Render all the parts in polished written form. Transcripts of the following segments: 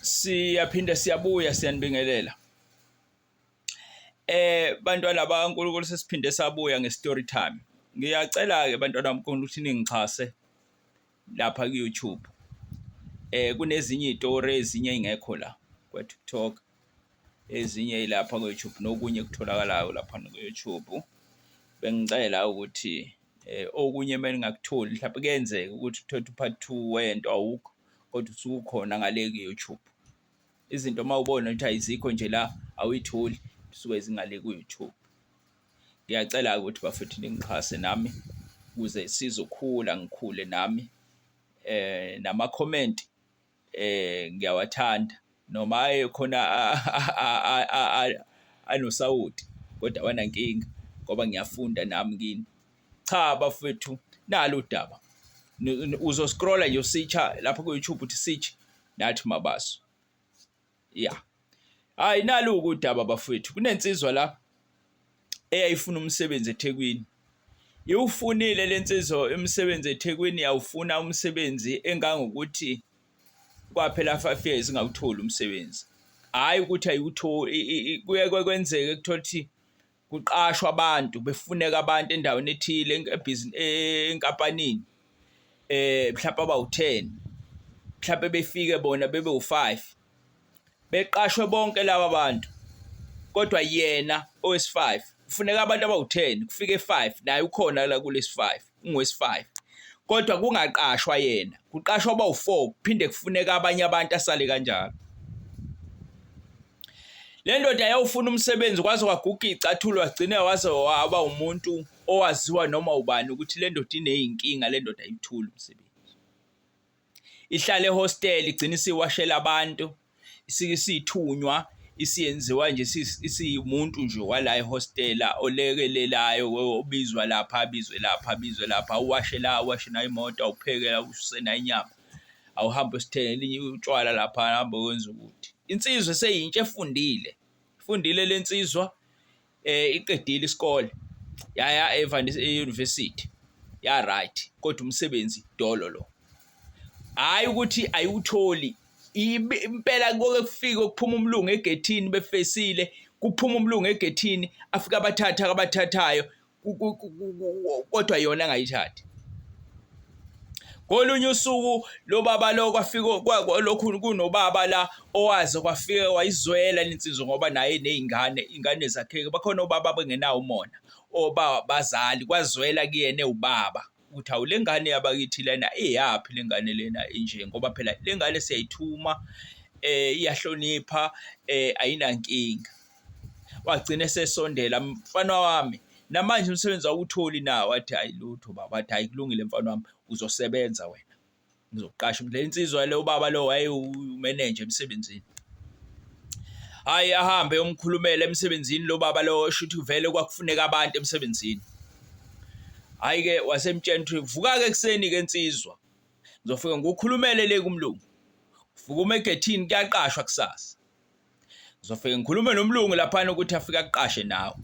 Siyaphinda siyabuya siyanibingelela. Bantwana bakaNkulunkulu sesiphinde sabuya nge-story time. Ngiyacela ke bantwana bakaNkulunkulu ukuthi ningixhase lapha ku-YouTube. Kunezinye izitori ezinye engekho la kwa-TikTok, ezinye ilapha ku-YouTube nokunye kutholakalayo lapha ku-YouTube. Bengicela ukuthi okunye meningakutholi mhlawumbe kuyenzeka ukuthi uthathe part 2 wento awukho kodwa usukhona ngale ku-YouTube. Izinto mawubona ukuthi ayizikho nje la awuyitholi suke zingale ku-YouTube. Ngiyacela ukuthi bafethu ningixhase nami ukuze sizokhula ngikhule nami. Nama comment ngiyawathanda noma khona anosawoti kodwa wanankinga ngoba ngiyafunda nami kini. Cha bafethu nalo udaba. Uzoscrolla nje usearcha lapha ku-YouTube uthi search nathi Mabaso. Yeah. Hayi nalo udaba bafethu. Kunensizwa la eyayifuna umsebenzi eThekwini. Iwufunile lensizwa umsebenzi eThekwini, yawufuna umsebenzi engangokuthi kwaphela 5 years ingawutholi umsebenzi. Hayi ukuthi ayutholi, kuye kwenzeke ukuthola ukuthi kuqashwa abantu, befuneka abantu endaweni ethile enkampanini. Mhlawumbe abawu10. Mhlawumbe befike bona bebe u5. Beqashwe bonke laba bantu. Kodwa yena owesi5 kufuneka abantu abawu10 kufike 5 naye ukhona la kulesi5 ungwesi5. Kodwa kungaqashwa yena, kuqashwa abawu4 kuphinde kufuneka abanye abantu asale kanjalo. Le ndoda yawufuna umsebenzi kwaze kwaguga icathulo wagcina waze waba umuntu owaziwa noma ubani ukuthi le ndoda ineyinkinga, le ndoda ayithuli umsebenzi. Ihlale ehostel igcina isiwashela abantu, isithunywa, isiyenziwa nje isimuntu nje wala ehostela olekelelayo obizwa lapha abizwe lapha uwashela imoto, awuphekela usena inyama, awuhamba usithengela elinye utshwala lapha hamba kwenza ukuthi. Insizwe seyintsha efundile lensizwa iqedile isikole yaya euniversity ya right kodwa umsebenzi dololo. Hayi ukuthi ayutholi impela konke kufika kuphuma umlungu egethini befesile, kuphuma umlungu egethini afika abathathayo kodwa yona angayithathi. Kolunye usuku lo baba lo kwafika lokhu kunobaba la owazi kwafika wayizwela lensizwa ngoba naye ingane zakhe bakhona obaba bengenawo umona, bazali kwazwela kuyena ubaba ukuthi awule ngane yabakithi lena eyapi le ngane lena enje ngoba phela le ngane siyayithuma iyahlonipha ayinankinga. Wagcina sesondela mfana wami namanje umsebenzi awutholi na, wathi ayilutho baba, wathi ayikulungile mfana wami uzosebenza wena ngizokuqasha. Le insizwa le ubaba lo wayeyumanager emsebenzini. Hayi ahambe umkhulumela emsebenzini lo baba lo shuthi vele kwakufuneka abantu emsebenzini. Hayi ke wasemtshela ukuthi vuka ke kuseni ke insizwa ngizofika ngokukhulumele le kumlungu, vuka egethini kuyaqashwa kusasa. Ngizofika ngikhulume nomlungu lapha ukuthi afika aqashe nawe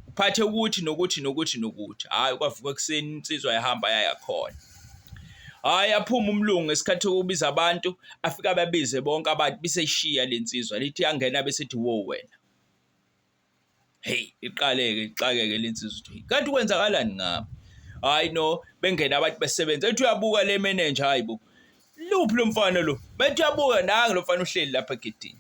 uphathe ukuthi nokuthi. Hayi kwavuka kuseni insizwa yahamba yayakhona. Hayi aphuma umlungu ngesikhathi ukubiza abantu, afika babize bonke abantu biseshiya lensizwa lithi yangena besithi wo wena. Hey ixakeke lensizwa ukuthi kanti kwenzakalani ngami? Hayi no bengena abantu besebenza ethi uyabuka le manager, hayibo luphi lo mfana lo, bethi uyabuka nangi lo mfana uhleli lapha egedini.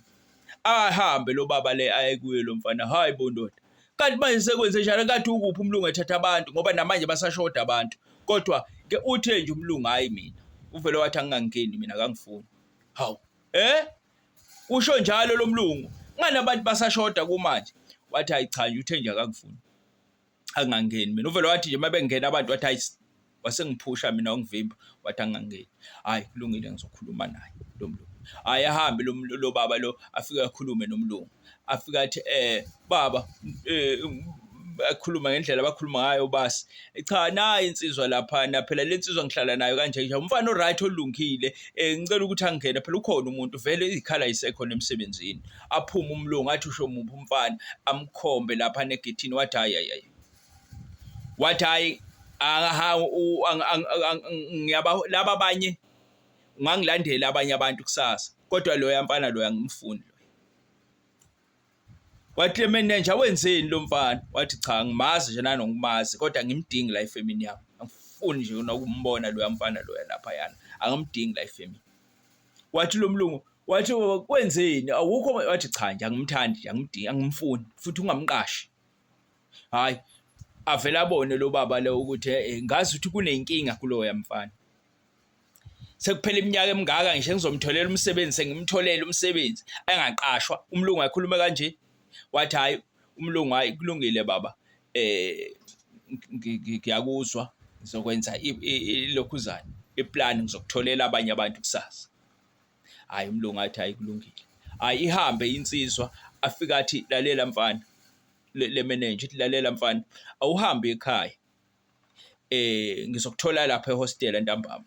Ahambe lo baba le ayekuye lo mfana, hayibo ndoda kanti manje sekwenze njalo, kanti ukuphi umlungu ethatha abantu ngoba namanje basashoda abantu. Kodwa ke uthe nje umlungu hayi mina uvele wathi angangeni mina akangifuni. Hawu usho njalo lo mlungu ngani abantu basashoda kumanje, wathi hayi cha nje uthe nje akangifuni angangeni mina. Uvele wathi nje mabengena abantu wathi hayi wasengiphusha mina ungivimba, wathi angangeni. Hayi kulungile ngizokhuluma naye lo mlungu. Hayi ahambe lo baba lo afike akhulume nomlungu, afika athi baba akhuluma ngendlela abakhuluma ngayo basi. Cha nayi insizwa lapha phela le nsizwa ngihlala nayo kanje nje umfana oright olungile, ngicela ukuthi angene phela ukhona umuntu vele ikhala isekhona emsebenzini. Aphuma umlungu athi usho muphi umfana amkhombe lapha negethini, wathi hayi wathi hayi ngiyaba laba abanye ungangilandela abanye abantu kusasa kodwa loya mfana loya ngimfuni lo. Wathi le manager wenzeni lo mfana? Wathi cha ngimazi nje nanokumazi kodwa ngimdingi la efemini yami. Angifuni nje nokumbona loya mfana loya lapha yana. Angimdingi la efemini. Wathi lo mlungu wathi kwenzeni? Awukho? Wathi cha nje angimthandi nje angimdingi angimfuni futhi ungamqashi. Hayi avela abone lo baba lo ukuthi ngazi ukuthi kunenkinga kuloya mfana. Sekuphela iminyaka emingaka ngisho ngizomtholela umsebenzi sengimtholela umsebenzi engaqashwa. Umlungu ayikhuluma kanje. Wathi hayi umlungu hayi kulungile baba ngiyakuzwa ngizokwenza ilokhuzana iplan ngizokutholela abanye abantu kusasa. Hayi umlungu athi hayi kulungile. Hayi ihambe insizwa afika athi lalela mfana le manager ithi lalela mfana awuhambe ekhaya ngizokuthola lapha ehostel ntambama.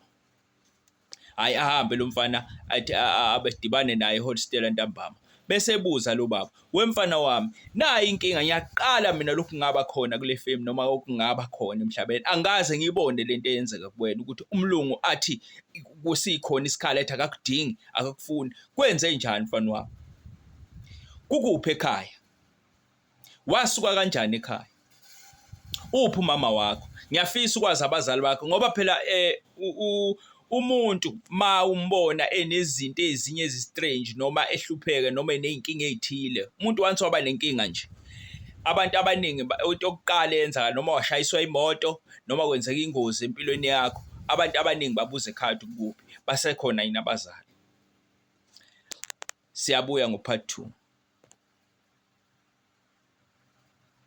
Hayi ahambe lo mfana athi abedibane naye ehostel ntambama. Bese ebuza lo baba wemfana wami nayi inkinga ngiyaqala mina lokhu ngaba khona kule fame noma okungaba khona emhlabeni angaze ngibone lento eyenzeka kuwena ukuthi umlungu athi kusikhona isikhala ethi akakudingi akakufuni kwenze njani mfana wami kukuphi ekhaya wasuka kanjani ekhaya uphi umama wakho ngiyafisa ukwazi abazali bakho ngoba phela umuntu ma umbona enezinto ezinye ezistrange noma ehlupheke noma eneyinkinga ezithile umuntu once waba lenkinga nje abantu abaningi okuqala yenza noma washayiswa imoto noma kwenzeka ingozi empilweni yakho abantu abaningi babuza ekhaya ukuphi basekhona yini abazali. Siyabuya ngo part 2.